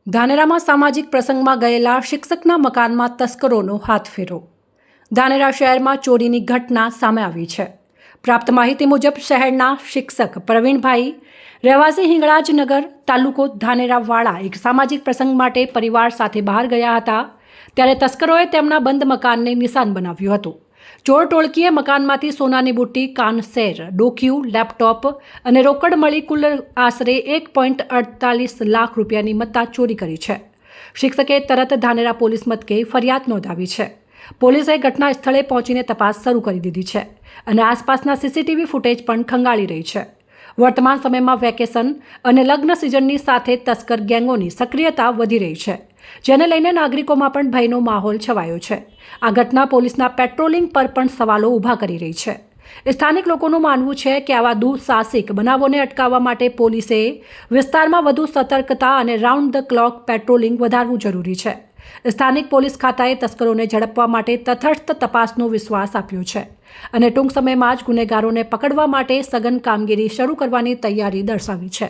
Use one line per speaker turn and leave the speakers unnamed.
ધાનેરામાં સામાજિક પ્રસંગમાં ગયેલા શિક્ષકના મકાનમાં તસ્કરોનો હાથફેરો. ધાનેરા શહેરમાં ચોરીની ઘટના સામે આવી છે. પ્રાપ્ત માહિતી મુજબ શહેરના શિક્ષક પ્રવીણભાઈ રહેવાસી હિંગળાજનગર તાલુકો ધાનેરાવાળા એક સામાજિક પ્રસંગ માટે પરિવાર સાથે બહાર ગયા હતા. ત્યારે તસ્કરોએ તેમના બંધ મકાનને નિશાન બનાવ્યું હતું. ચોર ટોળકીએ મકાનમાંથી સોનાની બુટ્ટી, કાનસેર, ડોકિયું, લેપટોપ અને રોકડ મળી કુલ આશરે 1.48 લાખ રૂપિયાની મત્તા ચોરી કરી છે. શિક્ષકે તરત ધાનેરા પોલીસ મથકે ફરિયાદ નોંધાવી છે. પોલીસે ઘટના સ્થળે પહોંચીને તપાસ શરૂ કરી દીધી છે અને આસપાસના સીસીટીવી ફૂટેજ પણ ખંગાળી રહી છે. વર્તમાન સમયમાં વેકેશન અને લગ્ન સિઝનની સાથે તસ્કર ગેંગોની સક્રિયતા વધી રહી છે, જેને લઈને નાગરિકોમાં પણ ભયનો માહોલ છવાયો છે. આ ઘટના પોલીસના પેટ્રોલિંગ પર પણ સવાલો ઊભા કરી રહી છે. સ્થાનિક લોકોનું માનવું છે કે આવા દુઃસાહસિક બનાવોને અટકાવવા માટે પોલીસે વિસ્તારમાં વધુ સતર્કતા અને રાઉન્ડ ધ ક્લોક પેટ્રોલિંગ વધારવું જરૂરી છે. સ્થાનિક પોલીસ ખાતાએ તસ્કરોને ઝડપવા માટે તટસ્થ તપાસનો વિશ્વાસ આપ્યો છે અને ટૂંક સમયમાં જ ગુનેગારોને પકડવા માટે સઘન કામગીરી શરૂ કરવાની તૈયારી દર્શાવી છે.